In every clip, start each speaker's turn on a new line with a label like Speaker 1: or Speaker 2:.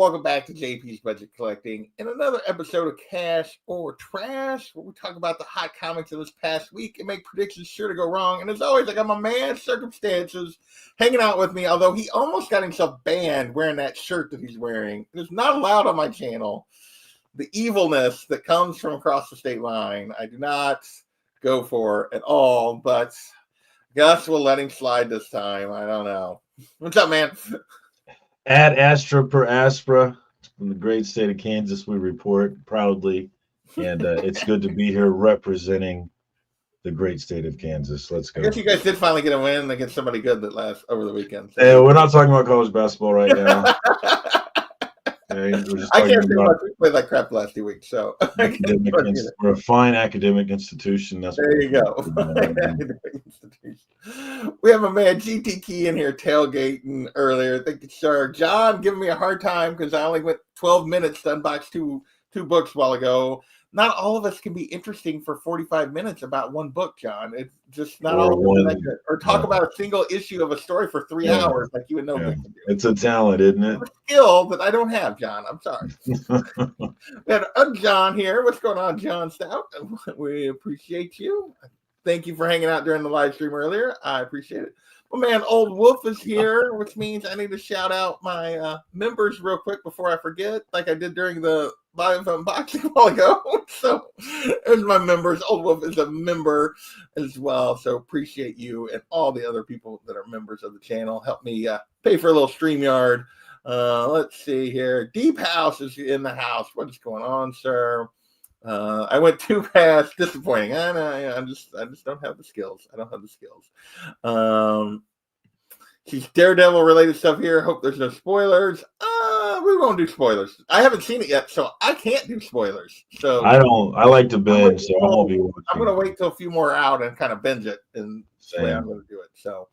Speaker 1: welcome back to JP's Budget Collecting and another episode of Cash or Trash, where we talk about the hot comics of this past week and make predictions sure to go wrong. And as always, I got my man Circumstances hanging out with me, although he almost got himself banned wearing that shirt that he's wearing. It's not allowed on my channel. The evilness that comes from across the state line, I do not go for at all, but Gus will let him slide this time. I don't know. What's up, man?
Speaker 2: At Astra per Aspera, from the great state of Kansas, we report proudly, and it's good to be here representing the great state of Kansas. Let's go.
Speaker 1: I guess you guys did finally get a win against somebody good that last over the weekend.
Speaker 2: So. Hey, we're not talking about college basketball right now. Okay,
Speaker 1: I can't say much. We played like crap the last 2 weeks, so
Speaker 2: we're a fine academic institution. That's
Speaker 1: there you go. We have a man GT Key in here tailgating earlier. Thank you, sir. John giving me a hard time because I only went 12 minutes to unbox two books a while ago. Not all of us can be interesting for 45 minutes about one book, John. It's just not all of us that good. Or talk about a single issue of a story for 3 hours like you would know.
Speaker 2: Yeah. It's a talent, isn't it?
Speaker 1: It's a skill that I don't have, John. I'm sorry. We had John here. What's going on, John Stout? We appreciate you. Thank you for hanging out during the live stream earlier. I appreciate it. My man, Old Wolf is here, which means I need to shout out my members real quick before I forget, like I did during the live unboxing a while ago. So there's my members. Old Wolf is a member as well. So appreciate you and all the other people that are members of the channel. Help me pay for a little StreamYard. Let's see here. Deep House is in the house. What is going on, sir? I went too fast. Disappointing. I just don't have the skills. I don't have the skills. She's Daredevil related stuff here. Hope there's no spoilers. We won't do spoilers. I haven't seen it yet, so I can't do spoilers. So
Speaker 2: I like to binge, so I won't be watching.
Speaker 1: I'm gonna wait till a few more out and kind of binge it, and I'm gonna do it. So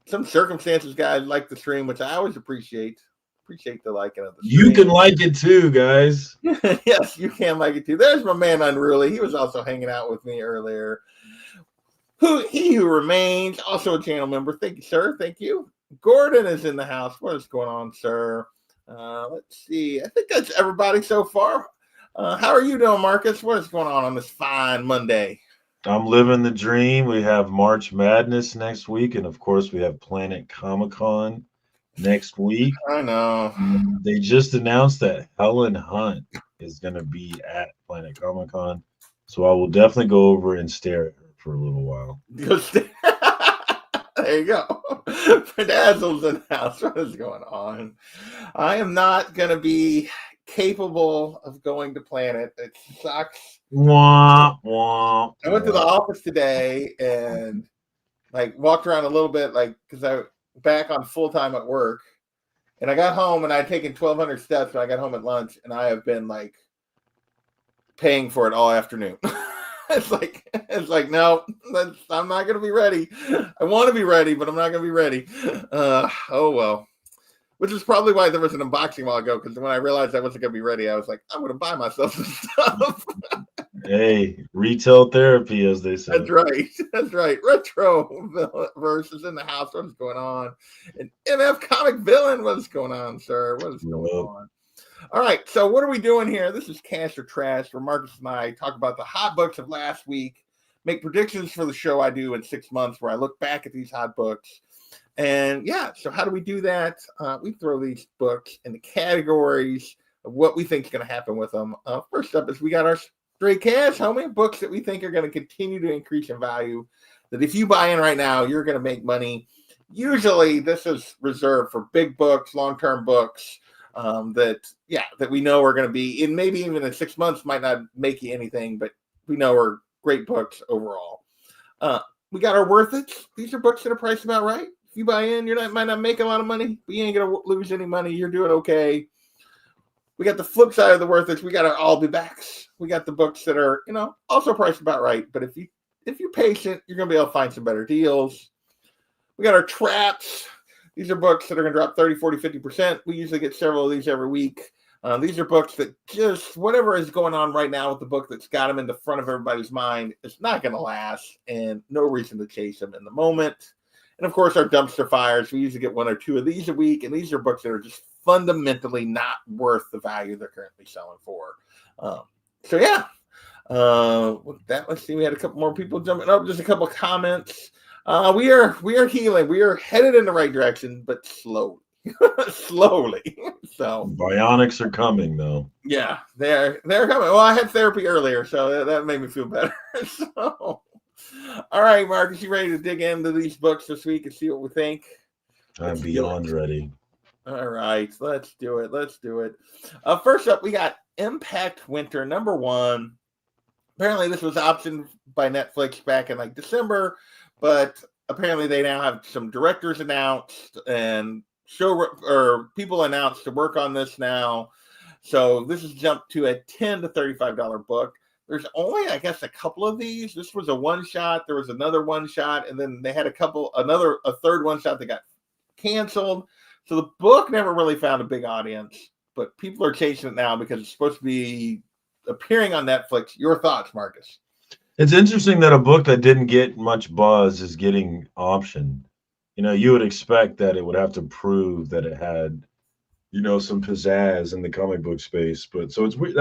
Speaker 1: some Circumstances guys like the stream, which I always appreciate. Appreciate the liking of the stream.
Speaker 2: You can like it too, guys.
Speaker 1: Yes, you can like it too. There's my man Unruly. He was also hanging out with me earlier. He who remains, also a channel member. Thank you, sir. Thank you. Gordon is in the house. What is going on, sir? Let's see. I think that's everybody so far. How are you doing, Marcus? What is going on this fine Monday?
Speaker 2: I'm living the dream. We have March Madness next week, and of course, we have Planet Comic-Con next week.
Speaker 1: I know.
Speaker 2: They just announced that Helen Hunt is going to be at Planet Comic-Con, so I will definitely go over and stare at her for a little while.
Speaker 1: There you go. Bedazzle's in the house. What is going on? I am not going to be capable of going to Planet. It sucks.
Speaker 2: Wah, wah,
Speaker 1: I went to the office today and walked around a little bit, because I back on full time at work, and I got home and I'd taken 1,200 steps when I got home at lunch, and I have been paying for it all afternoon. It's like no, I'm not gonna be ready. I want to be ready, but I'm not gonna be ready. Oh well. Which is probably why there was an unboxing a while ago, because when I realized I wasn't gonna be ready, I was like, I'm gonna buy myself some stuff.
Speaker 2: Hey, retail therapy, as they say.
Speaker 1: That's right. That's right. Retro versus in the house. What is going on? And MF Comic Villain. What is going on, sir? What is going on? All right. So what are we doing here? This is Cash or Trash, where Marcus and I talk about the hot books of last week, make predictions for the show I do in 6 months, where I look back at these hot books. And yeah, so how do we do that? We throw these books in the categories of what we think is going to happen with them. First up is we got our straight cash, homie, books that we think are going to continue to increase in value, that if you buy in right now, you're going to make money. Usually this is reserved for big books, long-term books that we know are going to be, in maybe even in 6 months, might not make you anything, but we know are great books overall. We got our worth it. These are books that are priced about right. If you buy in, might not make a lot of money, but you ain't going to lose any money. You're doing okay. We got the flip side of the worth it. We got our I'll be backs. We got the books that are, also priced about right. But if you're patient, you're going to be able to find some better deals. We got our traps. These are books that are going to drop 30, 40, 50%. We usually get several of these every week. These are books that just whatever is going on right now with the book that's got them in the front of everybody's mind, it's not going to last, and no reason to chase them in the moment. And of course, our dumpster fires. We usually get 1 or 2 of these a week, and these are books that are just fundamentally not worth the value they're currently selling for. So yeah, with that, let's see. We had a couple more people jumping up. Just a couple of comments. We are healing. We are headed in the right direction, but slowly, slowly. So
Speaker 2: bionics are coming, though.
Speaker 1: Yeah, they're coming. Well, I had therapy earlier, so that made me feel better. So, all right, Marcus, you ready to dig into these books this week and see what we think?
Speaker 2: I'm beyond ready.
Speaker 1: All right, let's do it. Let's do it. First up, we got Impact Winter #1. Apparently, this was optioned by Netflix back in like December, but apparently they now have some directors announced and people announced to work on this now. So this has jumped to a $10 to $35 book. There's only, I guess, a couple of these. This was a one shot. There was another one shot, and then they had a third one shot that got canceled. So the book never really found a big audience, but people are chasing it now because it's supposed to be appearing on Netflix. Your thoughts, Marcus?
Speaker 2: It's interesting that a book that didn't get much buzz is getting optioned. You would expect that it would have to prove that it had, some pizzazz in the comic book space. But so it's weird.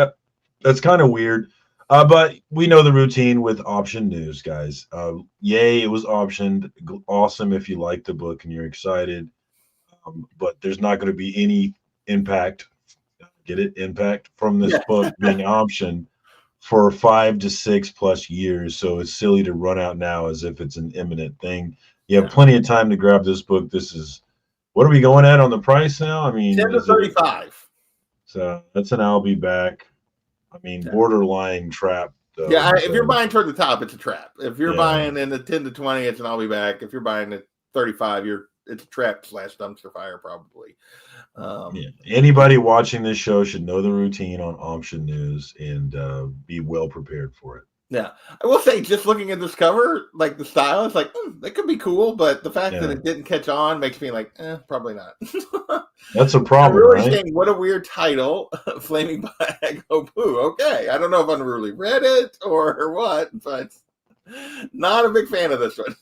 Speaker 2: That's kind of weird. But we know the routine with option news, guys. Yay, it was optioned. Awesome if you like the book and you're excited. But there's not going to be any impact. Get it? Impact from this book being optioned for 5 to 6+ years. So it's silly to run out now as if it's an imminent thing. You have plenty of time to grab this book. This is, what are we going at on the price now? I mean,
Speaker 1: 10 to 35.
Speaker 2: So that's an I'll be back. I mean, borderline trap. Though,
Speaker 1: if you're buying toward the top, it's a trap. If you're buying in the 10 to 20, it's an I'll be back. If you're buying at 35, it's a trap / dumpster fire probably.
Speaker 2: Anybody watching this show should know the routine on option news and be well prepared for it.
Speaker 1: Yeah, I will say, just looking at this cover, like the style, it's like that could be cool, but the fact that it didn't catch on makes me like, probably not.
Speaker 2: That's a problem.
Speaker 1: I'm really
Speaker 2: right?
Speaker 1: saying, what a weird title, Flaming Bag Oh Poo. Okay, I don't know if I really read it or what, but not a big fan of this one.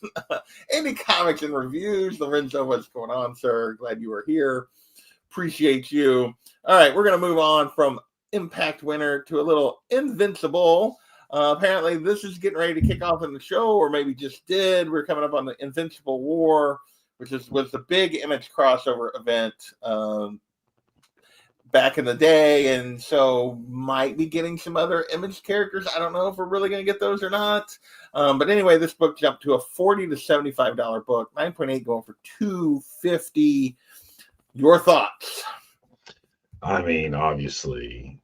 Speaker 1: Any comics and reviews, Lorenzo, what's going on, sir? Glad you were here. Appreciate you. All right, we're going to move on from Impact Winter to a little Invincible. Apparently, this is getting ready to kick off in the show, or maybe just did. We're coming up on the Invincible War, which was the big Image crossover event back in the day, and so might be getting some other Image characters. I don't know if we're really going to get those or not. But anyway, this book jumped to a $40 to $75 book, 9.8 going for $250. Your thoughts?
Speaker 2: I mean, obviously,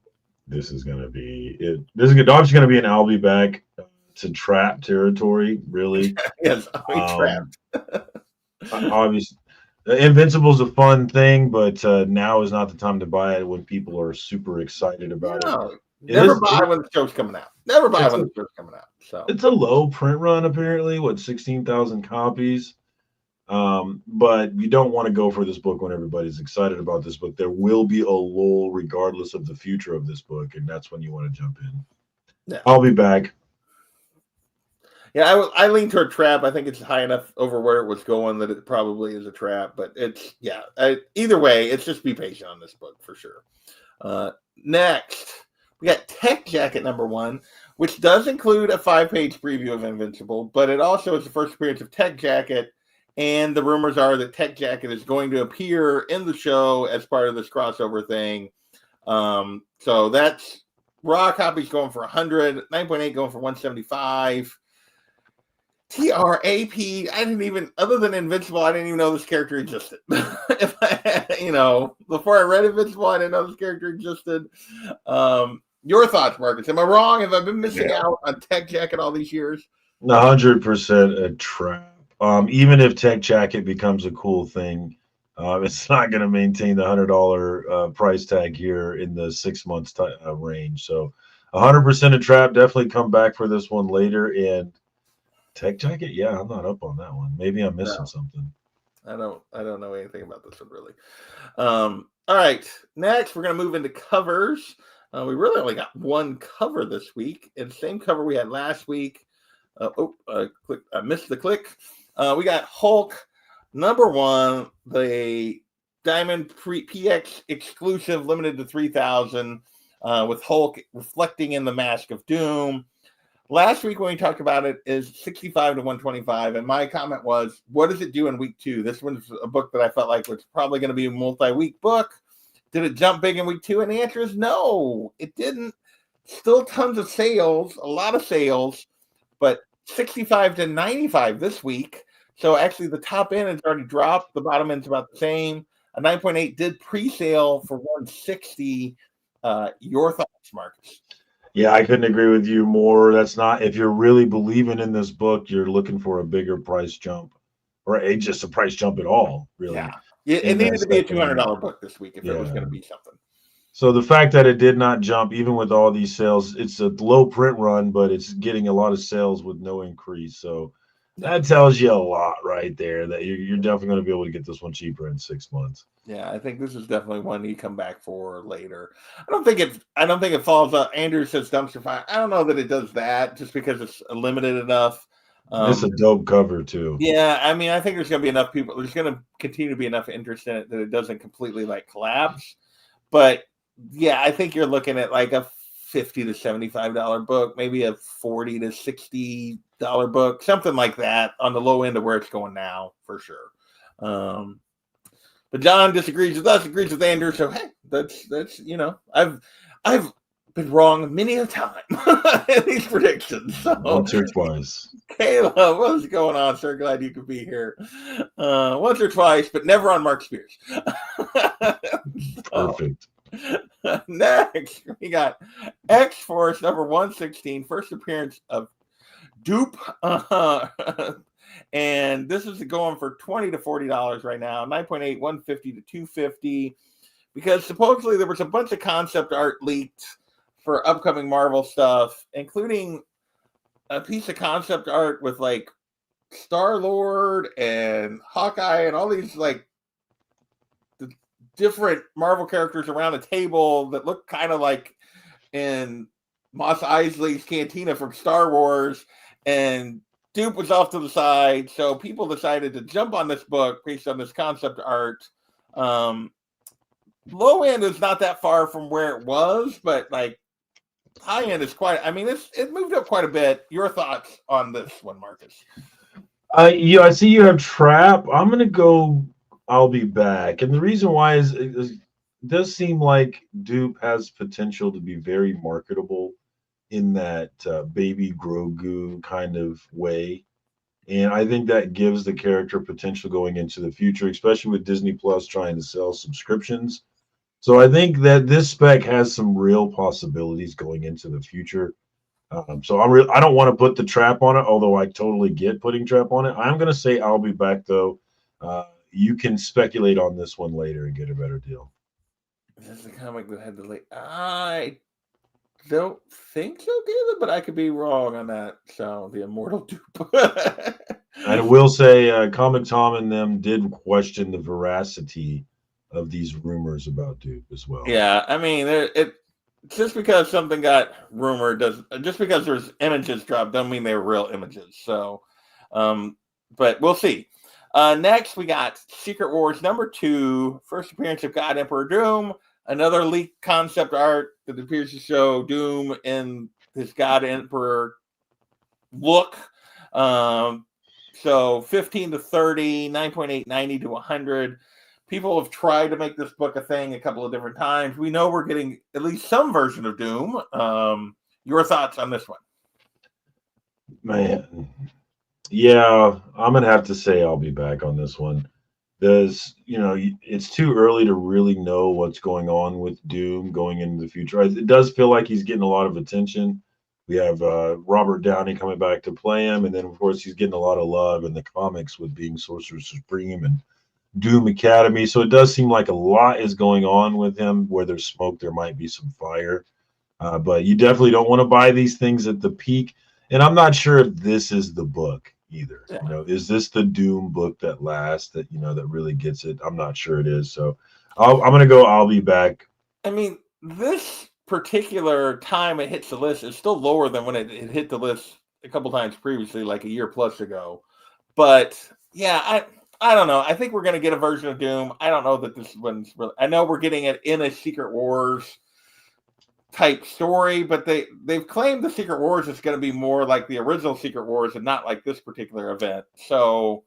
Speaker 2: this is going to be it. This is obviously going to be an I'll be back to trap territory, really.
Speaker 1: Yes, I'll be trapped.
Speaker 2: Obviously, Invincible's a fun thing, but now is not the time to buy it when people are super excited about it.
Speaker 1: Never buy when the show's coming out. Never buy when the show's coming out. So
Speaker 2: it's a low print run, apparently. 16,000 copies. But you don't want to go for this book when everybody's excited about this book. There will be a lull regardless of the future of this book, and that's when you want to jump in. Yeah. I'll be back.
Speaker 1: Yeah, I lean toward trap. I think it's high enough over where it was going that it probably is a trap. But it's either way, it's just be patient on this book for sure. Next, we got Tech Jacket #1, which does include a 5-page preview of Invincible, but it also is the first appearance of Tech Jacket. And the rumors are that Tech Jacket is going to appear in the show as part of this crossover thing. So that's raw copies going for 100, 9.8 going for 175. TRAP, I didn't even, other than Invincible, I didn't even know this character existed. Before I read Invincible, I didn't know this character existed. Your thoughts, Marcus? Am I wrong? Have I been missing out on Tech Jacket all these years?
Speaker 2: 100% a trap. Even if Tech Jacket becomes a cool thing, it's not going to maintain the $100 price tag here in the 6 months range. So 100% a trap. Definitely come back for this one later. And Tech Jacket, yeah, I'm not up on that one. Maybe I'm missing something.
Speaker 1: I don't know anything about this one really. All right, next we're going to move into covers. We really only got one cover this week, and same cover we had last week. I missed the click. We got Hulk #1, the Diamond PX exclusive, limited to 3,000, with Hulk reflecting in the Mask of Doom. Last week when we talked about it is 65 to 125, and my comment was, what does it do in week 2? This one's a book that I felt like was probably going to be a multi-week book. Did it jump big in week 2? And the answer is no, it didn't. Still tons of sales, a lot of sales, but 65 to 95 this week. So actually the top end has already dropped. The bottom end's about the same. A 9.8 did pre-sale for 160. Your thoughts, Marcus?
Speaker 2: Yeah, I couldn't agree with you more. That's not, if you're really believing in this book, you're looking for a bigger price jump, or just a price jump at all, really.
Speaker 1: Yeah. It needed to be a $200 book this week if it was going to be something.
Speaker 2: So the fact that it did not jump, even with all these sales, it's a low print run, but it's getting a lot of sales with no increase. So that tells you a lot right there, that you're definitely going to be able to get this one cheaper in 6 months.
Speaker 1: Yeah, I think this is definitely one you come back for later. I don't think it falls up. Andrew says dumpster fire. I don't know that it does that, just because it's limited enough.
Speaker 2: It's a dope cover too.
Speaker 1: Yeah, I mean, I think there's going to be enough people. There's going to continue to be enough interest in it that it doesn't completely collapse. But yeah, I think you're looking at like a $50 to $75 book, maybe a $40 to $60 book, something like that on the low end of where it's going now, for sure. But John disagrees with us, agrees with Andrew. So hey, that's I've been wrong many a time in these predictions. So,
Speaker 2: once or twice.
Speaker 1: Caleb, what's going on, sir? Glad you could be here. Once or twice, but never on Mark Spears.
Speaker 2: Perfect.
Speaker 1: Next, we got X-Force number 116, first appearance of Dupe. And this is going for $20 to $40 right now. 9.8, 150 to 250. Because supposedly there was a bunch of concept art leaked for upcoming Marvel stuff, including a piece of concept art with Star-Lord and Hawkeye and all these the different Marvel characters around a table that look kind of like in Mos Eisley's cantina from Star Wars. And Dupe was off to the side, so people decided to jump on this book based on this concept art. Low end is not that far from where it was, but high end is quite. I mean, it moved up quite a bit. Your thoughts on this one, Marcus?
Speaker 2: I see you have Trap. I'm gonna go. I'll be back, and the reason why is it does seem like Dupe has potential to be very marketable in that baby Grogu kind of way. And I think that gives the character potential going into the future, especially with Disney Plus trying to sell subscriptions. So I think that this spec has some real possibilities going into the future. So I don't want to put the Trap on it, although I totally get putting Trap on it. I'm going to say I'll be back, though. You can speculate on this one later and get a better deal.
Speaker 1: Is this the comic that had the late? I don't think so, David, but I could be wrong on that. So the Immortal Dupe.
Speaker 2: I will say, Comic Tom and them did question the veracity of these rumors about Dupe as well.
Speaker 1: Yeah, I mean, it just because something got rumored just because there's images dropped doesn't mean they were real images. So, but we'll see. Next, we got Secret Wars number 2, first appearance of God Emperor Doom. Another leaked concept art that appears to show Doom in his God Emperor look. So 15 to 30, 9.8, 90 to 100. People have tried to make this book a thing a couple of different times. We know we're getting at least some version of Doom. Your thoughts on this one?
Speaker 2: Man, yeah, I'm going to have to say I'll be back on this one. It's too early to really know what's going on with Doom going into the future. It does feel like he's getting a lot of attention. We have Robert Downey coming back to play him, and then of course he's getting a lot of love in the comics with being Sorcerer Supreme and Doom Academy. So it does seem like a lot is going on with him. Where there's smoke, there might be some fire. But you definitely don't want to buy these things at the peak. And I'm not sure if this is the book either.
Speaker 1: Yeah.
Speaker 2: Is this the Doom book that lasts, that that really gets it? I'm not sure it is. So I'm gonna go. I'll be back.
Speaker 1: I mean, this particular time it hits the list is still lower than when it hit the list a couple times previously, like a year plus ago. But yeah, I don't know. I think we're going to get a version of Doom. I don't know that this one's really. I know we're getting it in a Secret Wars type story, but they've claimed the Secret Wars is going to be more like the original Secret Wars and not like this particular event. So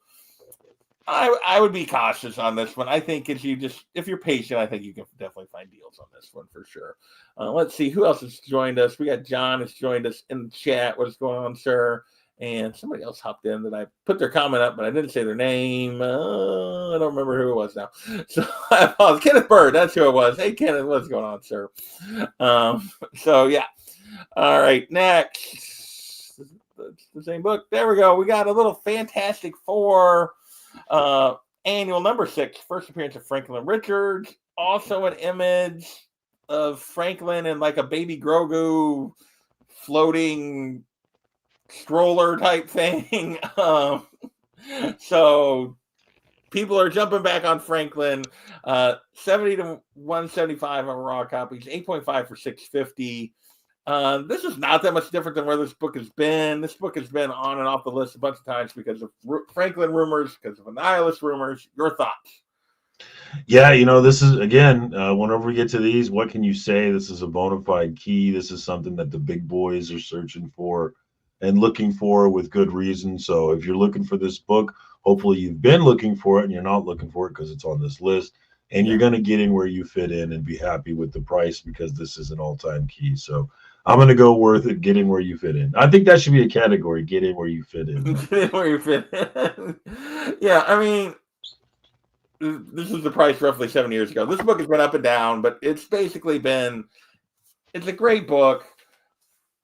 Speaker 1: I would be cautious on this one. I think if you're patient, I think you can definitely find deals on this one for sure. Let's see who else has joined us. We got John has joined us in the chat. What is going on, sir? And somebody else hopped in that I put their comment up, but I didn't say their name. I don't remember who it was now. So I apologize. Kenneth Bird, that's who it was. Hey, Kenneth, what's going on, sir? So yeah. All right, next. The same book. There we go. We got a little Fantastic Four. Annual number 6, first appearance of Franklin Richards. Also an image of Franklin and like a baby Grogu floating stroller type thing. So people are jumping back on Franklin. 70 to 175 on raw copies, 8.5 for 650. This is not that much different than where this book has been. This book has been on and off the list a bunch of times because of Franklin rumors, because of Annihilus rumors. Your thoughts?
Speaker 2: Yeah, this is, again, whenever we get to these, what can you say? This is a bona fide key. This is something that the big boys are searching for and looking for with good reason. So if you're looking for this book, hopefully you've been looking for it and you're not looking for it because it's on this list. And you're going to get in where you fit in and be happy with the price because this is an all-time key. So I'm going to go worth it, get in where you fit in. I think that should be a category, get in where you fit in.
Speaker 1: Get in where you fit in. Yeah, I mean, this is the price roughly 7 years ago. This book has been up and down, but it's basically been, it's a great book.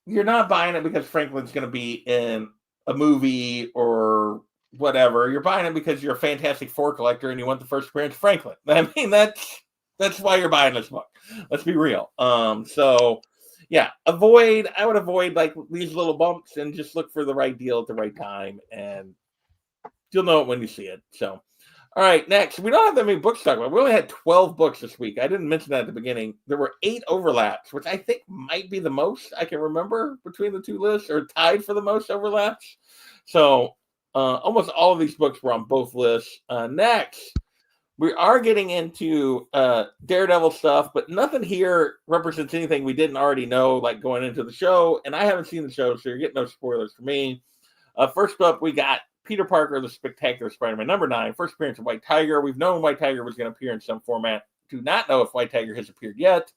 Speaker 1: You're not buying it because Franklin's going to be in a movie or whatever. You're buying it because you're a Fantastic Four collector and you want the first appearance of Franklin. I mean, that's why you're buying this book. Let's be real. So yeah, I would avoid like these little bumps and just look for the right deal at the right time, and you'll know it when you see it. So, all right, next. We don't have that many books to talk about. We only had 12 books this week. I didn't mention that at the beginning. There were 8 overlaps, which I think might be the most I can remember between the two lists, or tied for the most overlaps. So almost all of these books were on both lists. Next, we are getting into Daredevil stuff, but nothing here represents anything we didn't already know, like going into the show. And I haven't seen the show, so you're getting no spoilers for me. First up, we got Peter Parker, the Spectacular Spider-Man, number 9, first appearance of White Tiger. We've known White Tiger was going to appear in some format. Do not know if White Tiger has appeared yet.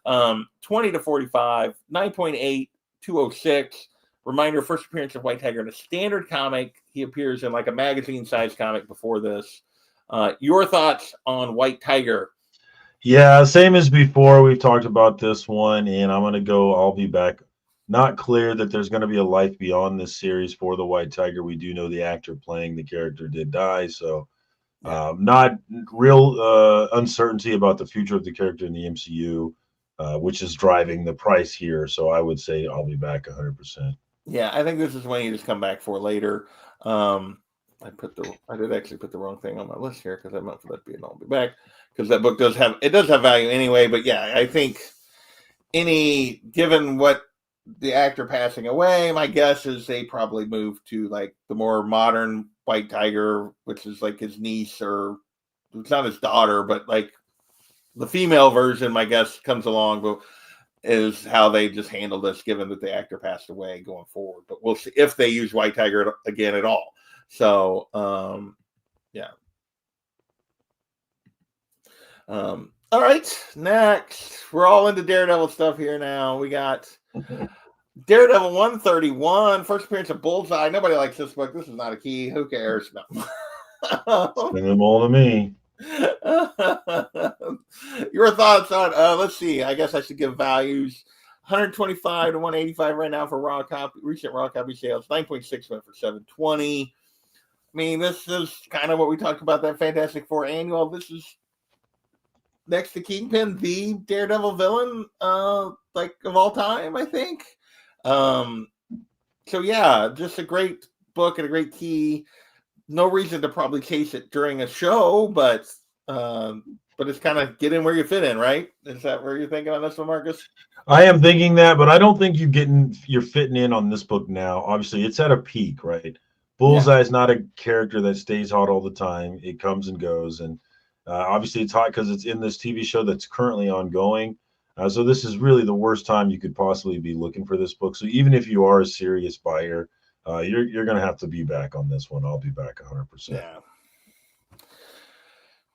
Speaker 1: 20 to 45, 9.8, 206. Reminder, first appearance of White Tiger in a standard comic. He appears in like a magazine-sized comic before this. Your thoughts on White Tiger?
Speaker 2: Yeah, same as before. We've talked about this one, and I'm going to go, I'll be back. Not clear that there's going to be a life beyond this series for the White Tiger. We do know the actor playing the character did die, so not real uncertainty about the future of the character in the MCU, which is driving the price here. So I would say I'll be back 100%.
Speaker 1: Yeah, I think this is one you just come back for later. I did actually put the wrong thing on my list here because I meant for that to be an I'll be back, because that book does have value anyway. But yeah, I think given what the actor passing away, my guess is they probably moved to like the more modern White Tiger, which is like his niece, or it's not his daughter, but like the female version, my guess, comes along, but is how they just handle this, given that the actor passed away going forward. But we'll see if they use White Tiger again at all. So, yeah. All right, next. We're all into Daredevil stuff here now. We got Daredevil 131, first appearance of Bullseye. Nobody likes this book. This is not a key. Who cares? No.
Speaker 2: Send them all to me.
Speaker 1: Your thoughts on, let's see. I guess I should give values. 125 to 185 right now for recent raw copy sales. 9.6 went for 720. I mean, this is kind of what we talked about, that Fantastic Four annual. This is next to Kingpin, the Daredevil villain, like of all time, I think. So yeah, just a great book and a great key. No reason to probably chase it during a show, but it's kind of get in where you fit in, right? Is that where you're thinking on this one, Marcus?
Speaker 2: I am thinking that, but I don't think you're fitting in on this book now. Obviously, it's at a peak, right? Bullseye is not a character that stays hot all the time. It comes and goes, and obviously it's hot because it's in this TV show that's currently ongoing. So this is really the worst time you could possibly be looking for this book. So even if you are a serious buyer, you're going to have to be back on this one. I'll be back 100%.
Speaker 1: Yeah.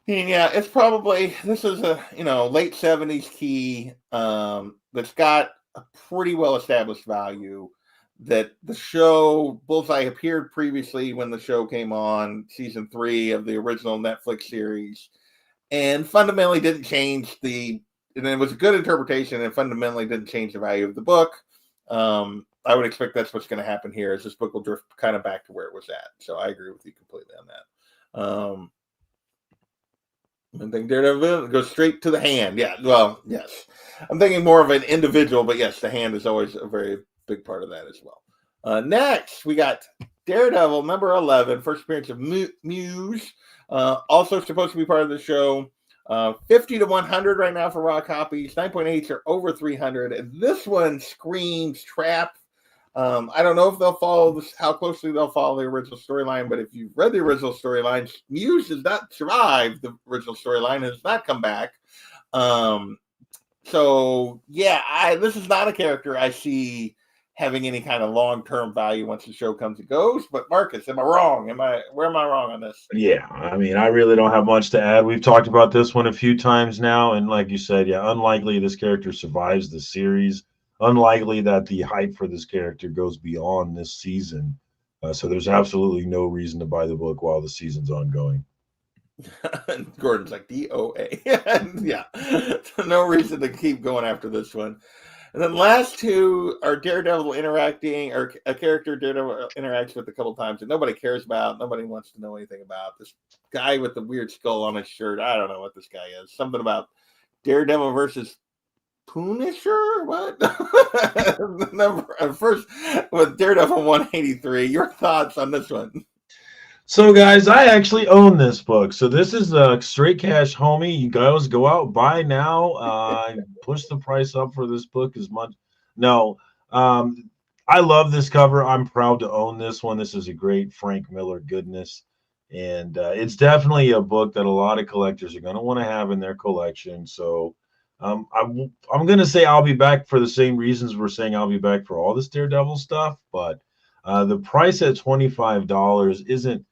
Speaker 1: Yeah, it's probably, this is a late 70s key that's got a pretty well established value. That the show Bullseye appeared previously when the show came on season 3 of the original Netflix series, and fundamentally didn't change and it was a good interpretation and fundamentally didn't change the value of the book. I would expect that's what's going to happen here, is this book will drift kind of back to where it was at. So I agree with you completely on that. I think Daredevil goes straight to the hand. Yeah, well, yes. I'm thinking more of an individual, but yes, the hand is always a very big part of that as well. Next, we got Daredevil number 11, first appearance of Muse. Also supposed to be part of the show. 50 to 100 right now for raw copies. 9.8s are over 300. And this one screams trap. I don't know if they'll follow this, how closely they'll follow the original storyline, but if you've read the original storyline, Muse has not survived the original storyline, has not come back. So yeah, this is not a character I see having any kind of long-term value once the show comes and goes. But Marcus, am I wrong? Where am I wrong on this?
Speaker 2: Yeah, I mean, I really don't have much to add. We've talked about this one a few times now, and like you said, yeah, unlikely this character survives the series. Unlikely that the hype for this character goes beyond this season. So there's absolutely no reason to buy the book while the season's ongoing.
Speaker 1: Gordon's like DOA. Yeah, no reason to keep going after this one. And then last two are Daredevil interacting, or a character Daredevil interacts with a couple times that nobody cares about. Nobody wants to know anything about. This guy with the weird skull on his shirt. I don't know what this guy is. Something about Daredevil versus Punisher? What? First with Daredevil 183. Your thoughts on this one?
Speaker 2: So, guys, I actually own this book. So this is a straight cash, homie. You guys go out, buy now. Push the price up for this book as much. No, I love this cover. I'm proud to own this one. This is a great Frank Miller goodness. And it's definitely a book that a lot of collectors are going to want to have in their collection. So I'm going to say I'll be back for the same reasons we're saying I'll be back for all this Daredevil stuff. But the price at $25 isn't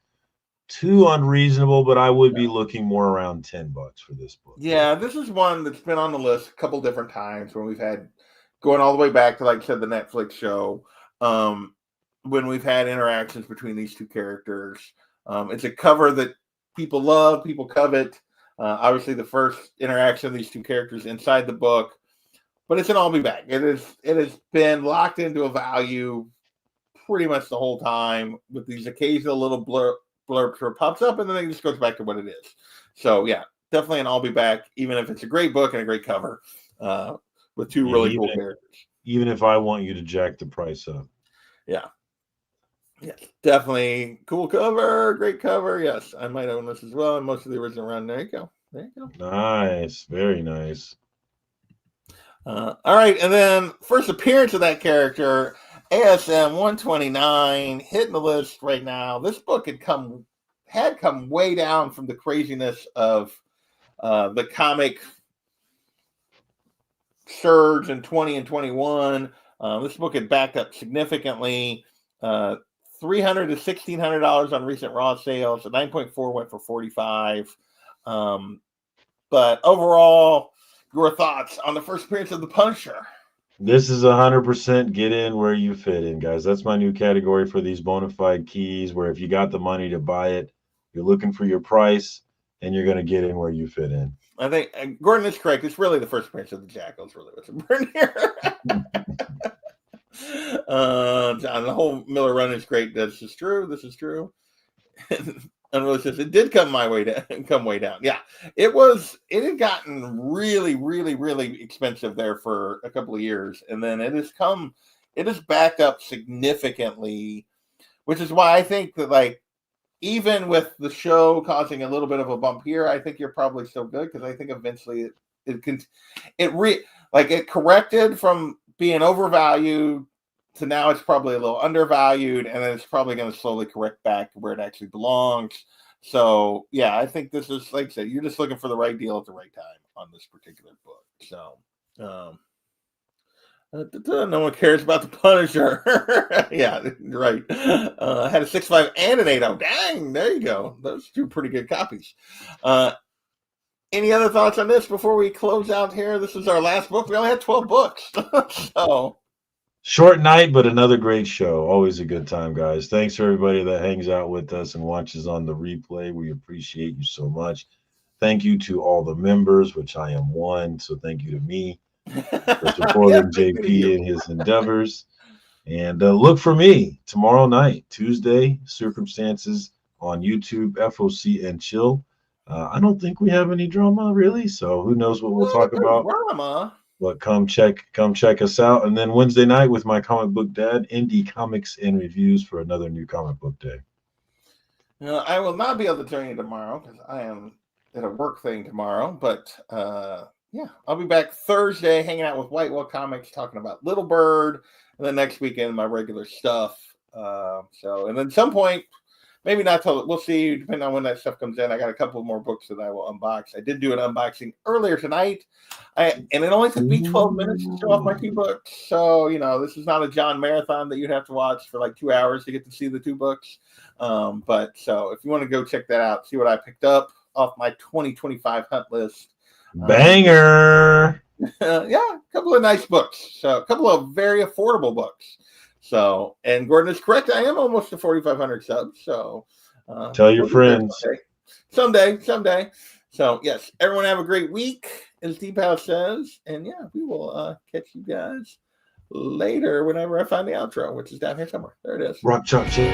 Speaker 2: too unreasonable, but I would be looking more around $10 for this book.
Speaker 1: Yeah, this is one that's been on the list a couple different times when we've had going all the way back to, like I said, the Netflix show, when we've had interactions between these two characters. It's a cover that people love, people covet. Obviously, the first interaction of these two characters inside the book, but it's an I'll be back. It has been locked into a value pretty much the whole time, with these occasional little blurbs where it pops up, and then it just goes back to what it is. So yeah, definitely an I'll be back, even if it's a great book and a great cover with two really cool characters.
Speaker 2: Even if I want you to jack the price up.
Speaker 1: Yeah. Yes, definitely cool cover, great cover. Yes, I might own this as well, and most of the original run. There you go.
Speaker 2: Nice, very nice.
Speaker 1: All right, and then first appearance of that character, ASM 129, hitting the list right now. This book had come way down from the craziness of the comic surge in 20 and 21. This book had backed up significantly. $300 to $1,600 on recent raw sales. The 9.4 went for $45. But overall, your thoughts on the first appearance of the Punisher?
Speaker 2: This is 100% get in where you fit in, guys. That's my new category for these bona fide keys, where if you got the money to buy it, you're looking for your price, and you're going to get in where you fit in.
Speaker 1: I think Gordon is correct. It's really the first appearance of the Jackals, really what's important here. John, the whole Miller run is great. This is true. And Willie says it did come way down. Yeah, it had gotten really, really, really expensive there for a couple of years, and then it has backed up significantly, which is why I think that, like, even with the show causing a little bit of a bump here, I think you're probably still good, because I think eventually it corrected from being overvalued to now it's probably a little undervalued, and then it's probably going to slowly correct back to where it actually belongs. So yeah, I think this is, like I said, you're just looking for the right deal at the right time on this particular book. So no one cares about the Punisher. Yeah, right. I had a 6.5 and an 8.0. Dang, there you go. Those two pretty good copies. Any other thoughts on this before we close out here? This is our last book. We only had 12 books. So
Speaker 2: short night, but another great show. Always a good time, guys. Thanks for everybody that hangs out with us and watches on the replay. We appreciate you so much. Thank you to all the members, which I am one. So thank you to me for supporting JP in his endeavors. And look for me tomorrow night, Tuesday, Circumstances on YouTube, FOC and Chill. I don't think we have any drama really, so who knows what we'll talk about.
Speaker 1: Drama.
Speaker 2: But come check us out. And then Wednesday night with my comic book dad, Indie Comics and Reviews for another new comic book day.
Speaker 1: I will not be able to join you tomorrow because I am at a work thing tomorrow, but yeah, I'll be back Thursday hanging out with Whitewell Comics talking about Little Bird, and then next weekend my regular stuff. And then some point, maybe not till, we'll see, depending on when that stuff comes in. I got a couple more books that I will unbox. I did do an unboxing earlier tonight, and it only took me 12 minutes to show off my 2 books. So, this is not a John marathon that you'd have to watch for like 2 hours to get to see the 2 books. But so if you want to go check that out, see what I picked up off my 2025 hunt list.
Speaker 2: Banger!
Speaker 1: Yeah, a couple of nice books. So a couple of very affordable books. So, and Gordon is correct. I am almost to 4,500 subs. So
Speaker 2: tell your friends.
Speaker 1: Someday. So yes, everyone have a great week, as Deepak says. And yeah, we will catch you guys later whenever I find the outro, which is down here somewhere. There it is.
Speaker 2: Rock, chop, chip.